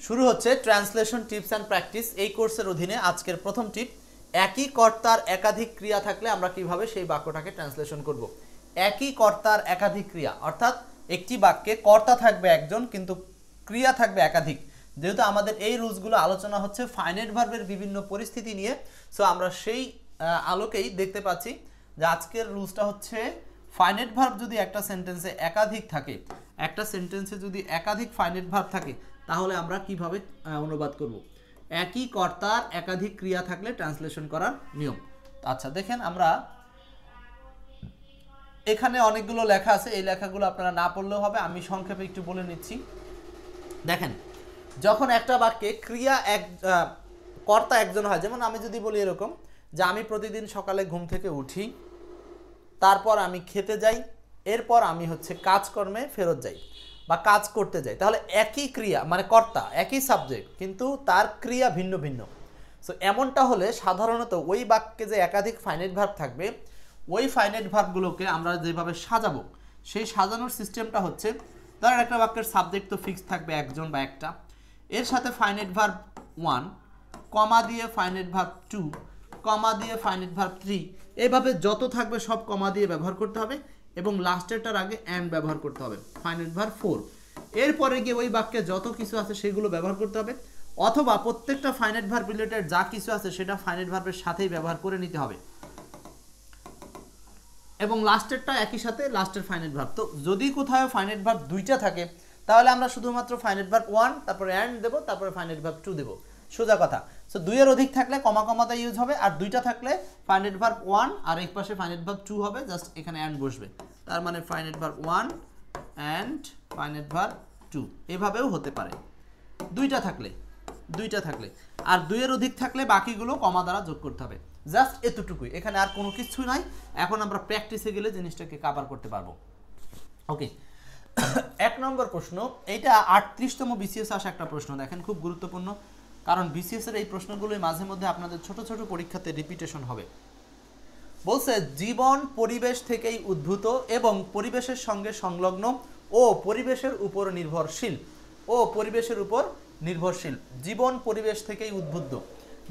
শুরু হচ্ছে translation tips and practice. এই কোর্সের অধীনে আজকের প্রথম টিপ, একই কর্তার একাধিক ক্রিয়া থাকলে আমরা কিভাবে সেই বাক্যটাকে ট্রান্সলেশন করব। একই কর্তার একাধিক ক্রিয়া, অর্থাৎ একটি বাক্যে কর্তা থাকবে একজন কিন্তু ক্রিয়া থাকবে একাধিক। যেহেতু আমাদের এই রুলসগুলো আলোচনা হচ্ছে ফাইনাইট ভার্বের বিভিন্ন পরিস্থিতি নিয়ে, সো আমরা সেই আলোকেই দেখতে পাচ্ছি যে আজকের রুলসটা হচ্ছে ফাইনাইট ভার্ব যদি একটা সেন্টেন্সে একাধিক থাকে, একটা সেন্টেন্সে যদি একাধিক ফাইনাইট ভার্ব থাকে তাহলে আমরা কিভাবে অনুবাদ করব। একই কর্তার একাধিক ক্রিয়া থাকলে ট্রান্সলেশন করার নিয়ম। আচ্ছা দেখেন, আমরা এখানে অনেকগুলো লেখা আছে, এই লেখাগুলো আপনারা না পড়লেও হবে, আমি সংক্ষেপে একটু বলে নিচ্ছি। দেখেন, যখন একটা বাক্যে ক্রিয়া কর্তা একজন হয়, যেমন আমি যদি বলি এরকম যে আমি প্রতিদিন সকালে ঘুম থেকে উঠি, তারপর আমি খেতে যাই, এরপর আমি কাজকর্মে ফেরত যাই বা কাজ করতে যাই, তাহলে একই ক্রিয়া মানে কর্তা একই সাবজেক্ট কিন্তু তার ক্রিয়া ভিন্ন ভিন্ন। সো এমনটা হলে সাধারণত ওই বাক্যে যে একাধিক ফাইনাইট ভার্ব থাকবে, ওই ফাইনাইট ভার্বগুলোকে আমরা যেভাবে সাজাবো সেই সাজানোর সিস্টেমটা হচ্ছে, ধরেন একটা বাক্যের সাবজেক্ট তো ফিক্স থাকবে একজন বা একটা, এর সাথে ফাইনাইট ভার্ব 1, কমা দিয়ে ফাইনাইট ভার্ব 2, কমা দিয়ে ফাইনাইট ভার্ব 3, এইভাবে যত থাকবে সব কমা দিয়ে ব্যবহার করতে হবে এবং লাস্টেরটার আগে অ্যান্ড ব্যবহার করতে হবে, ফাইনাইট ভার্ব 4। এরপরে গিয়ে ওই বাক্যে যত কিছু আছে সেগুলো ব্যবহার করতে হবে, অথবা প্রত্যেকটা ফাইনাইট ভার্ব রিলেটেড যা কিছু আছে সেটা ফাইনাইট ভার্বের সাথেই ব্যবহার করে নিতে হবে এবং লাস্টেরটা একই সাথে লাস্টের ফাইনাইট ভার্ব। তো যদি কোথাও ফাইনাইট ভার্ব দুইটা থাকে তাহলে আমরা শুধুমাত্র ফাইনাইট ভার্ব 1 তারপরে অ্যান্ড দেবো, তারপরে ফাইনাইট ভার্ব 2 দেবো, সোজা কথা। সো দুইয়ের অধিক থাকলে কমা কমাতে ইউজ হবে, আর দুইটা থাকলে ফাইনাইট ভার্ব 1 আর এক পাশে ফাইনাইট ভার্ব 2 হবে, জাস্ট এখানে অ্যান্ড বসবে, তার মানে finite verb 1 and finite verb 2 এভাবেও হতে পারে দুইটা থাকলে। আর দুইয়ের অধিক থাকলে বাকিগুলো কমা দ্বারা যোগ করতে হবে, জাস্ট এতটুকুই, এখানে আর কোনো কিছু নাই। এখন আমরা প্র্যাকটিসে গেলে জিনিসটাকে কভার করতে পারবো। ওকে, 1 নম্বর প্রশ্ন, এইটা 38তম বিসিএস আসা একটা প্রশ্ন। দেখেন, খুব গুরুত্বপূর্ণ, কারণ বিসিএস এর এই প্রশ্নগুলোই মাঝে মধ্যে আপনাদের ছোট ছোট পরীক্ষাতে রিপিটেশন হবে। বলছে জীবন পরিবেশ থেকেই উদ্ভূত এবং পরিবেশের সঙ্গে সংলগ্ন ও পরিবেশের উপর নির্ভরশীল। জীবন পরিবেশ থেকেই উদ্বুদ্ধ।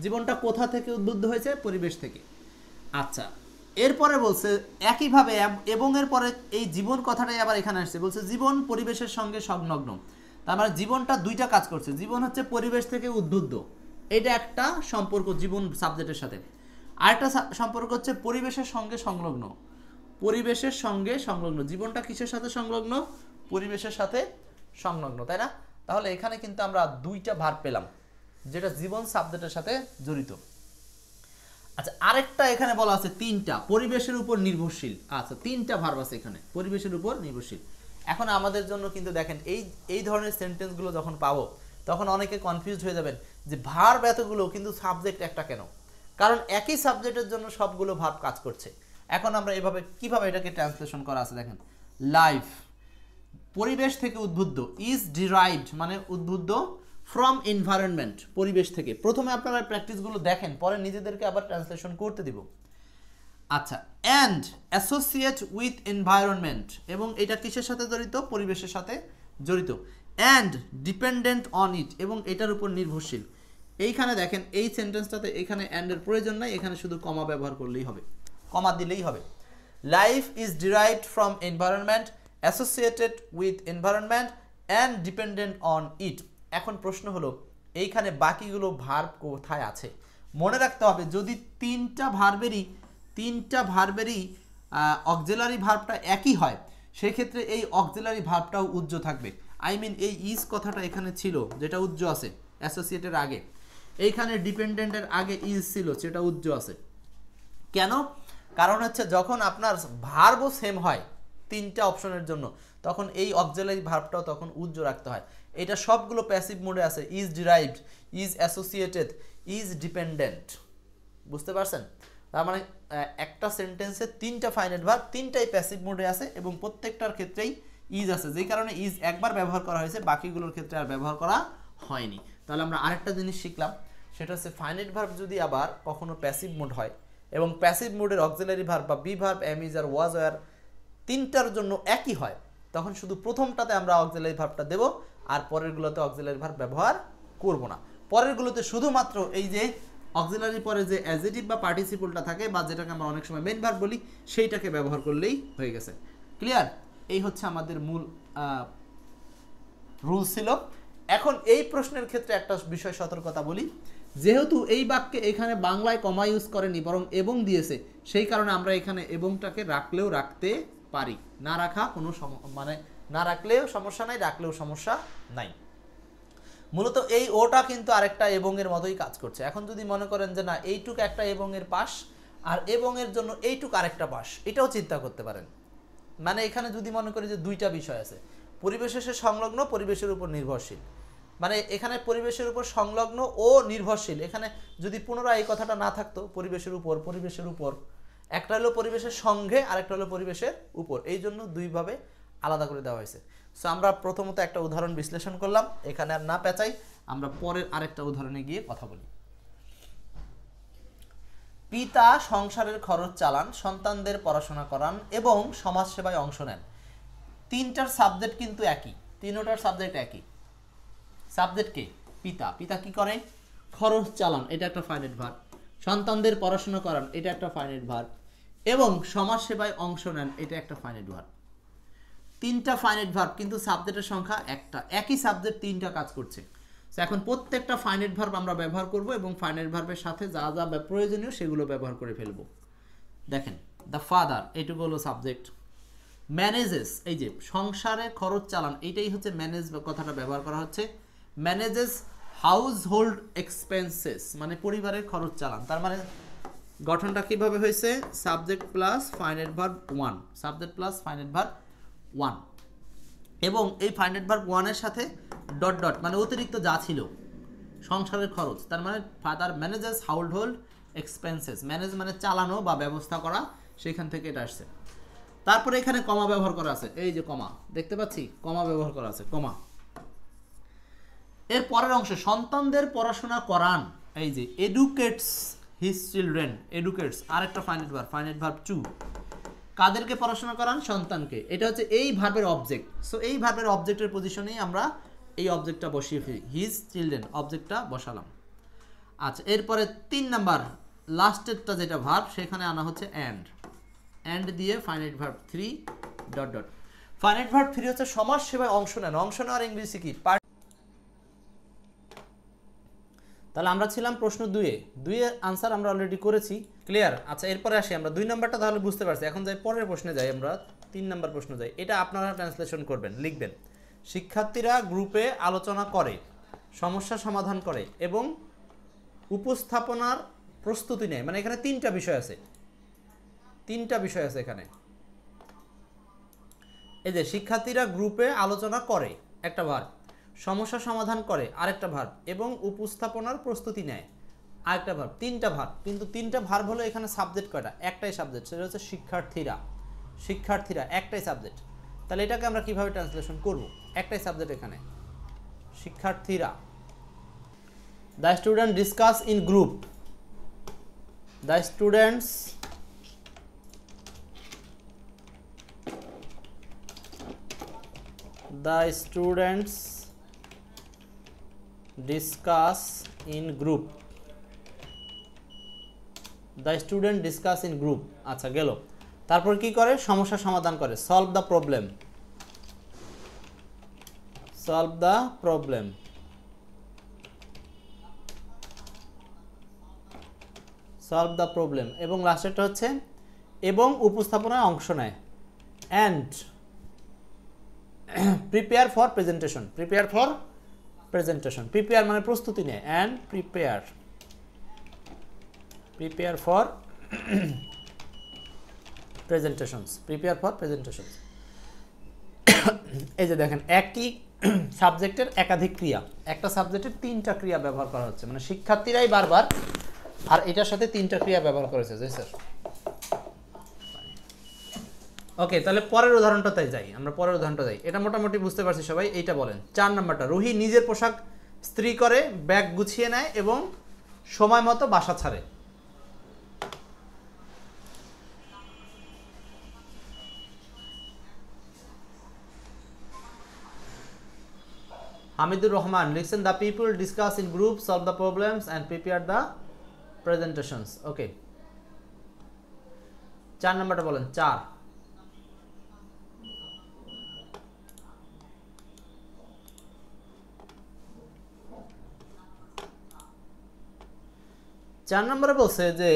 জীবনটা কোথা থেকে উদ্বুদ্ধ হয়েছে? পরিবেশ থেকে। আচ্ছা, এরপরে বলছে একইভাবে এবং এর পরে এই জীবন কথাটাই আবার এখানে আসছে, বলছে জীবন পরিবেশের সঙ্গে সংলগ্ন। তার মানে জীবনটা দুইটা কাজ করছে, জীবন হচ্ছে পরিবেশ থেকে উদ্বুদ্ধ, এটা একটা সম্পর্ক জীবন সাবজেক্টের সাথে। আরেকটা সম্পর্ক হচ্ছে পরিবেশের সঙ্গে সংলগ্ন। জীবনটা কিসের সাথে সংলগ্ন? পরিবেশের সাথে সংলগ্ন, তাই না? তাহলে এখানে কিন্তু আমরা দুইটা ভার্ব পেলাম যেটা জীবন সাবজেক্টের সাথে জড়িত। আচ্ছা, আরেকটা এখানে বলা আছে তিনটা পরিবেশের উপর নির্ভরশীল। আচ্ছা, তিনটা ভার্ব আছে এখানে পরিবেশের উপর নির্ভরশীল। এখন আমাদের জন্য কিন্তু দেখেন, এই ধরনের সেন্টেন্সগুলো যখন পাবো তখন অনেকে কনফিউজড হয়ে যাবেন যে ভার্ব এতগুলো কিন্তু সাবজেক্ট একটা কেন? কারণ একই সাবজেক্টের জন্য সবগুলো ভার্ব কাজ করছে। এখন আমরা কিভাবে এটাকে ট্রান্সলেশন করা আছে দেখেন, লাইফ পরিবেশ থেকে উদ্বুদ্ধ, ইজ ডিরাইভড মানে উদ্বুদ্ধ ফ্রম এনভায়রনমেন্ট, পরিবেশ থেকে। প্রথমে আপনারা প্র্যাকটিসগুলো দেখেন, পরে নিজেদেরকে আবার ট্রান্সলেশন করতে দিব। আচ্ছা, অ্যান্ড অ্যাসোসিয়েট উইথ এনভায়রনমেন্ট, এবং এটা কিসের সাথে জড়িত? পরিবেশের সাথে জড়িত। অ্যান্ড ডিপেন্ডেন্ট অন ইট, এবং এটার উপর নির্ভরশীল। এইখানে দেখেন এই সেন্টেন্সটাতে এখানে অ্যান্ডের প্রয়োজন নাই, এখানে শুধু কমা ব্যবহার করলেই হবে, কমা দিলেই হবে। Life is derived from environment, associated with environment and dependent on it. এখন প্রশ্ন হলো এইখানে বাকিগুলো ভার্ব কোথায় আছে? মনে রাখতে হবে যদি তিনটা ভার্বেরই অক্সিলারি ভার্বটা একই হয়, সেক্ষেত্রে এই অক্সিলারি ভার্বটাও উজ্জ্ব থাকবে। এই ইজ কথাটা এখানে ছিল যেটা উজ্জ্ব আছে অ্যাসোসিয়েটের আগে, এইখানে ডিপেন্ডেন্টের আগে ইজ ছিল সেটা উজ্জ্ব আছে। কেন? কারণ হচ্ছে যখন আপনার ভার্বও সেম হয় তিনটা অপশনের জন্য, তখন এই অক্সিলারি ভার্বটাও তখন উজ্জ্ব রাখতে হয়। এটা সবগুলো প্যাসিভ মোডে আছে, is derived, is associated, is dependent. বুঝতে পারছেন? তার মানে একটা সেন্টেন্সে তিনটা ফাইনাইট ভার্ব, তিনটাই প্যাসিভ মোডে আছে এবং প্রত্যেকটার ক্ষেত্রেই ইজ আছে, যেই কারণে ইজ একবার ব্যবহার করা হয়েছে, বাকিগুলোর ক্ষেত্রে আর ব্যবহার করা হয়নি। তাহলে আমরা আরেকটা জিনিস শিখলাম, সেটা হচ্ছে ফাইনাইট ভার্ব যদি আবার কখনো প্যাসিভ মোড হয় এবং প্যাসিভ মোডের অক্সিলারি ভার্ব বা be verb, am is are was were তিনটার জন্য একই হয়, তখন শুধু প্রথমটাতে আমরা অক্সিলারি ভার্বটা দেব আর পরেরগুলোতে অক্সিলারি ভার্ব ব্যবহার করব না। পরেরগুলোতে শুধুমাত্র এই যে অক্সিলারি পরে যে অ্যাডজেক্টিভ বা পার্টিসিপলটা থাকে বা যেটাকে আমরা অনেক সময় মেইন ভার্ব বলি সেইটাকে ব্যবহার করলেই হয়ে গেছে। ক্লিয়ার? এই হচ্ছে আমাদের মূল রুল ছিল। এখন এই প্রশ্নের ক্ষেত্রে একটা বিষয় সতর্কতা বলি, যেহেতু এই বাক্যে এখানে বাংলায় কমা ইউজ করেনি বরং এবং দিয়েছে, সেই কারণে আমরা এখানে এবংটাকে রাখলেও রাখতে পারি, না রাখা কোনো মানে না রাখলেও সমস্যা নাই, রাখলেও সমস্যা নাই। মূলত এই ওটা কিন্তু আরেকটা এবং এর মতোই কাজ করছে। এখন যদি মনে করেন যে না এইটুক একটা এবং এর পাশ আর এবং এর জন্য এইটুক আরেকটা পাশ, এটাও চিন্তা করতে পারেন। মানে এখানে যদি মনে করি যে দুইটা বিষয় আছে, পরিবেশের সাথে সংলগ্ন, পরিবেশের উপর নির্ভরশীল, মানে এখানে পরিবেশের উপর সংলগ্ন ও নির্ভরশীল, এখানে যদি পুনরায় এই কথাটা না থাকতো পরিবেশের উপর, একটা হলো পরিবেশের সঙ্গে আরেকটা হলো পরিবেশের উপর, এই জন্য দুইভাবে আলাদা করে দেওয়া হয়েছে। সো আমরা প্রথমত একটা উদাহরণ বিশ্লেষণ করলাম, এখানে আর না পেঁচাই, আমরা পরের আরেকটা উদাহরণে গিয়ে কথা বলি। পিতা সংসারের খরচ চালান, সন্তানদের পড়াশোনা করান এবং সমাজসেবায় অংশ নেন। তিনটার সাবজেক্ট কিন্তু একই, তিনটার সাবজেক্ট একই। সাবজেক্ট কে? পিতা। পিতা কি করে? খরচ চালান, এটা একটা ফাইনাইট ভার্ব। সন্তানদের পড়াশোনা করান, এটা একটা ফাইনাইট ভার্ব। এবং সমাজসেবায় অংশ নেন, এটা একটা ফাইনাইট ভার্ব। তিনটা ফাইনাইট ভার্ব, কিন্তু সাবজেক্টের সংখ্যা একটা, একই সাবজেক্ট তিনটা কাজ করছে। এখন প্রত্যেকটা ফাইনাইট ভার্ব আমরা ব্যবহার করব এবং ফাইনাইট ভার্বের সাথে যা যা প্রয়োজনীয় সেগুলো ব্যবহার করে ফেলব। দেখেন, দ্য ফাদার, এইটুকু হলো সাবজেক্ট। ম্যানেজেস, এই যে সংসারে খরচ চালান, এইটাই হচ্ছে ম্যানেজ কথাটা ব্যবহার করা হচ্ছে। ম্যানেজেস হাউস হোল্ড এক্সপেন্সেস, মানে পরিবারের খরচ চালান। তার মানে গঠনটা কিভাবে হয়েছে? Subject plus finite verb 1, subject plus finite verb 1, এবং এই ফাইনাইট ভার্ব 1 এর সাথে ডট ডট, মানে অতিরিক্ত যা ছিল সংসারের খরচ। তার মানে father manages house hold expenses, manage মানে চালানো বা ব্যবস্থা করা, সেখান থেকে এটা আসছে। তারপরে এখানে কমা ব্যবহার করা আছে, এই যে কমা দেখতে পাচ্ছি, কমা ব্যবহার করা আছে, কমা। এর পরের অংশে সন্তানদের পড়াশোনা করান, এই যে এডুকেটস হিজ চিলড্রেন, এডুকেটস আরেকটা ফাইনাইট ভার্ব, ফাইনাইট ভার্ব 2। কাদেরকে পড়াশোনা করান? সন্তানকে। এটা হচ্ছে এই ভার্বের অবজেক্ট। সো এই ভার্বের অবজেক্টের পজিশনেই আমরা এই অবজেক্টটা বসিয়ে ফেলি, হিজ চিলড্রেন অবজেক্টটা বসালাম। আচ্ছা, এরপরে 3 নাম্বার লাস্টেরটা যেটা ভার্ব, সেখানে আনা হচ্ছে অ্যান্ড দিয়ে finite verb 3 dot dot. Finite verb 3 হচ্ছে সমাজ সেবায় অংশ নেন। অংশ নেওয়ার ইংরেজি কি? তাহলে আমরা ছিলাম প্রশ্ন 2 এর আনসার আমরা অলরেডি করেছি। ক্লিয়ার? আচ্ছা, এরপরে আসি আমরা 2 নাম্বারটা তাহলে বুঝতে পারছি। এখন যাই পরের প্রশ্নে যাই, আমরা 3 নাম্বার প্রশ্ন যাই। এটা আপনারা ট্রান্সলেশন করবেন, লিখবেন শিক্ষার্থীরা গ্রুপে আলোচনা করে, সমস্যা সমাধান করে এবং উপস্থাপনার প্রস্তুতি নেয়। মানে এখানে 3টা বিষয় আছে, 3টা বিষয় আছে এখানে। এই যে শিক্ষার্থীরা গ্রুপে আলোচনা করে একটা ভার্ব, সমস্যা সমাধান করে আরেকটা ভার্ব, এবং উপস্থাপনার প্রস্তুতি নেয় আরেকটা ভার্ব। 3টা ভার্ব, কিন্তু 3টা ভার্ব হলো এখানে সাবজেক্ট কয়টা? একটাই সাবজেক্ট, সেটা হচ্ছে শিক্ষার্থীরা। শিক্ষার্থীরা একটাই সাবজেক্ট। তাহলে এটাকে আমরা কিভাবে ট্রান্সলেশন করব? একটাই সাবজেক্ট এখানে, শিক্ষার্থীরা। The student discuss in group, the students discuss in group, the student discuss in group. আচ্ছা, গেল। তারপর কি করে? সমস্যা সমাধান করে, solve the problem, solve the problem. Solve the problem, এবং লাস্টেরটা হচ্ছে এবং উপস্থাপনায় অংশ নেয়, and prepare for presentation, prepare for presentation. Prepare মানে প্রস্তুতি নেয়, and prepare for presentations, prepare for presentations. এই যে দেখেন, একই সাবজেক্টের একাধিক ক্রিয়া, একটা সাবজেক্টের 3টা ক্রিয়া ব্যবহার করা হচ্ছে, মানে শিক্ষার্থীরাই বারবার, আর এটার সাথে 3টা ক্রিয়া ব্যবহার করেছে। জি স্যার। ওকে, তাহলে পরের উদাহরণটাতে যাই আমরা, পরের উদাহরণটা যাই। এটা মোটামুটি বুঝতে পারছি সবাই। এইটা বলেন 4 নাম্বারটা। রুহি নিজের পোশাক ইস্ত্রি করে, ব্যাগ গুছিয়ে নেয় এবং সময় মতো বাসা ছাড়ে। হামিদুর রহমান লিখছেন the people discuss in group solve the problems and prepare the presentations. Okay, 4 নাম্বারটা বলেন। 4 নম্বরে বলছে যে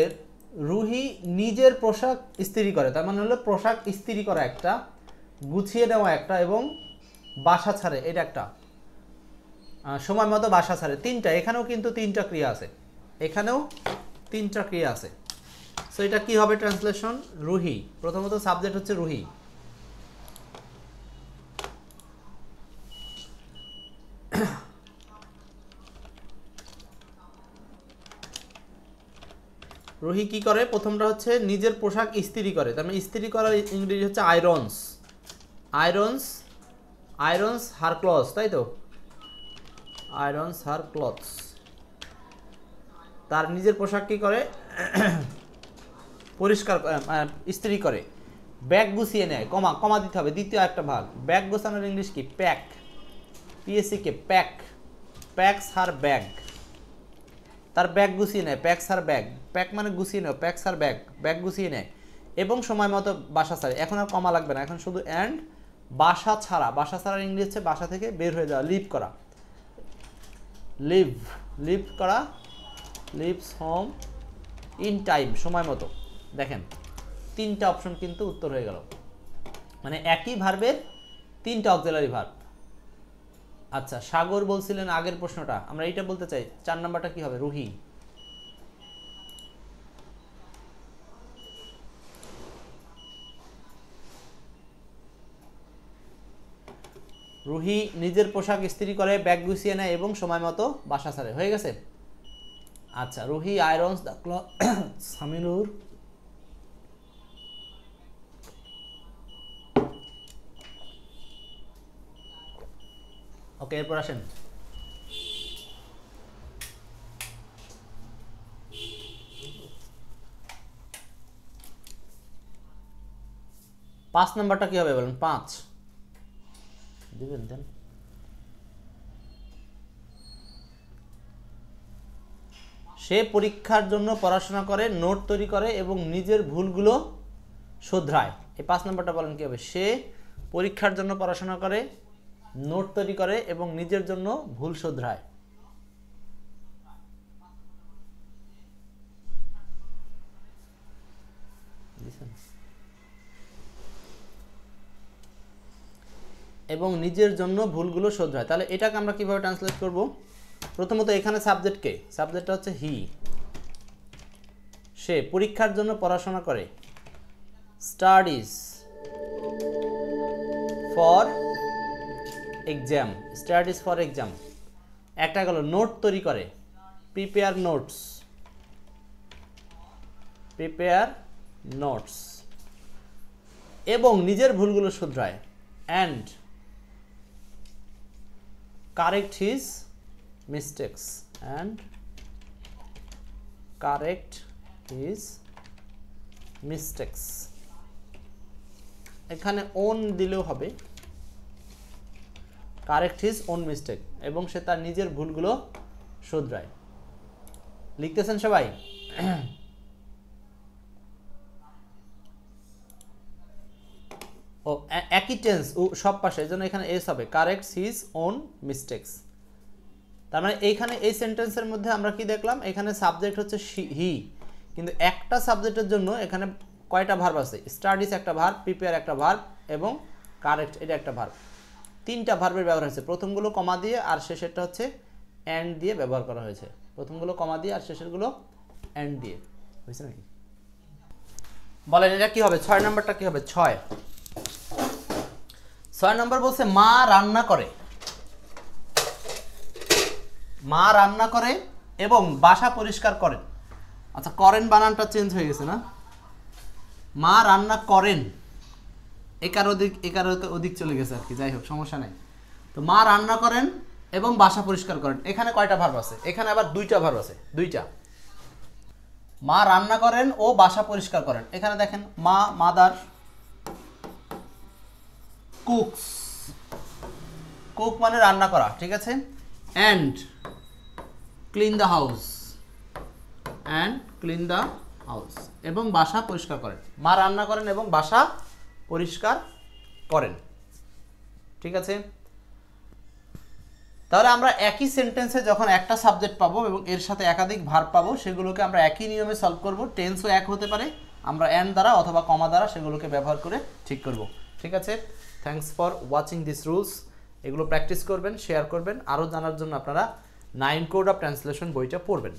রুহি নিজের পোশাক ইস্ত্রি করে, তার মানে হলো পোশাক ইস্ত্রি করা একটা, গুছিয়ে নেওয়া একটা, এবং বাসা ছাড়ে এটা একটা, সময় মতো বাসা ছাড়ে, 3টা। এখানেও কিন্তু 3টা ক্রিয়া আছে, এখানেও 3টা ক্রিয়া আছে। সো এটা কি হবে ট্রান্সলেশন? রুহি, প্রথমত সাবজেক্ট হচ্ছে রুহি, রুহি কি করে? প্রথমটা হচ্ছে নিজের পোশাক ইস্ত্রি করে, তার মানে ইস্ত্রি করার ইংরেজি হচ্ছে আয়রনস। আয়রনস, আয়রনস হার ক্লথস, তাই তো, আয়রনস হার ক্লথস। তার নিজের পোশাক কি করে? পরিষ্কার, ইস্ত্রি করে। ব্যাগ গুছিয়ে নেয়, কমা কমা দিতে হবে, দ্বিতীয় একটা ভাগ। ব্যাগ গোছানোর ইংলিশ কি? প্যাক, পিএসসি কে প্যাক, প্যাকস হার ব্যাগ। তার ব্যাগ গুছিয়ে নেয়, প্যাকস হার ব্যাগ, প্যাক মানে গুছিয়ে নেয়, প্যাকস হার ব্যাগ, ব্যাগ গুছিয়ে নেয় এবং সময় মতো বাসা ছাড়ে। এখন আর কমা লাগবে না, এখন শুধু অ্যান্ড। বাসা ছাড়া, বাসা ছাড়ার ইংলিশ হচ্ছে বাসা থেকে বের হয়ে যাওয়া, লিভ করা, লিভ, লিভ করা, লিভস হোম ইন টাইম, সময় মতো। দেখেন 3টা অপশন কিন্তু উত্তর হয়ে গেল, মানে একই ভার্বের 3টা অক্সিলারি ভার্ব। আচ্ছা, সাগর বলছিলেন আগের প্রশ্নটা, আমরা এইটা বলতে চাই। 4 নাম্বারটা কি হবে? রুহি। রুহি নিজের পোশাক ইস্ত্রি করে, ব্যাগ গুছিয়ে নেয় এবং সময় মতো বাসা ছাড়ে। হয়ে গেছে? আচ্ছা, Ruhi irons the cloth, Saminur okay, এরপর আসেন। পাঁচ নাম্বারটা কি হবে বলেন? 5 দিবেন দেন। সে পরীক্ষার জন্য পড়াশোনা করে, নোট তৈরি করে এবং নিজের ভুলগুলো শুধরায়। এই 5 নাম্বারটা বলেন কি হবে? সে পরীক্ষার জন্য পড়াশোনা করে, নোট তৈরি করে এবং নিজের জন্য ভুল শুধরায়। এবং নিজের জন্য ভুলগুলো শুধরায়। তাহলে এটাকে আমরা কিভাবে ট্রান্সলেট করব? প্রথমত এখানে সাবজেক্ট কে? সাবজেক্টটা হচ্ছে হি। সে পরীক্ষার জন্য পড়াশোনা করে, studies for exam, studies for exam. একটা গেল নোট তৈরি করে, প্রিপেয়ার নোটস, প্রিপেয়ার নোটস, এবং নিজের ভুলগুলো শুধরায়, and correct his mistakes, and correct his mistakes. এখানে ওন দিলেও হবে, কারেক্ট হিজ ওন মিস্টেক, এবং সে তার নিজের ভুলগুলো শুধরায়। লিখতেছেন সবাই? ও একই টেন্স সব পাশে, এই জন্য এখানে এস হবে, কারেক্টস হিজ ওন মিস্টেক্স। তার মানে এইখানে এই সেন্টেন্সের মধ্যে আমরা কি দেখলাম? এখানে সাবজেক্ট হচ্ছে হি, কিন্তু একটা সাবজেক্টের জন্য এখানে কয়টা ভার্ব আছে? স্টাডিজ একটা ভার্ব, প্রিপেয়ার একটা ভার্ব, এবং কারেক্ট এটা একটা ভার্ব। 3টা ভার্বের ব্যবহার হয়েছে। প্রথমগুলো কমা দিয়ে আর শেষেরটা হচ্ছে অ্যান্ড দিয়ে ব্যবহার করা হয়েছে। প্রথমগুলো কমা দিয়ে আর শেষেরগুলো অ্যান্ড দিয়ে। বুঝছে নাকি? বলেন এটা কি হবে? 6 নাম্বারটা কি হবে? 6 নাম্বার বলছে মা রান্না করে, মা রান্না করে এবং বাসা পরিষ্কার করেন। আচ্ছা, করেন বানানটা চেঞ্জ হয়ে গেছে না? মা রান্না করেন, একার অধিক চলে গেছে আর কি, যাই হোক সমস্যা নেই। তো মা রান্না করেন এবং বাসা পরিষ্কার করেন। এখানে কয়টা ভার্ব আছে? এখানে আবার 2টা ভার্ব আছে, 2টা। মা রান্না করেন ও বাসা পরিষ্কার করেন। এখানে দেখেন, মা মাদার কুকস, কুক মানে রান্না করা, ঠিক আছে। And clean the house, and clean the house, এবং বাসা পরিষ্কার করেন। মা রান্না করেন এবং বাসা পরিষ্কার করেন, ঠিক আছে। তাহলে আমরা একই সেন্টেন্সে যখন একটা সাবজেক্ট পাবো এবং এর সাথে একাধিক ভার্ব পাবো, সেগুলোকে আমরা একই নিয়মে সলভ করব। টেন্সও এক হতে পারে, আমরা অ্যান্ড দ্বারা অথবা কমা দ্বারা সেগুলোকে ব্যবহার করে ঠিক করব, ঠিক আছে। Thanks for watching this rules. এগুলো প্র্যাকটিস করবেন, শেয়ার করবেন। আরও জানার জন্য আপনারা 9 কোড অফ ট্রান্সলেশন বইটা পড়বেন।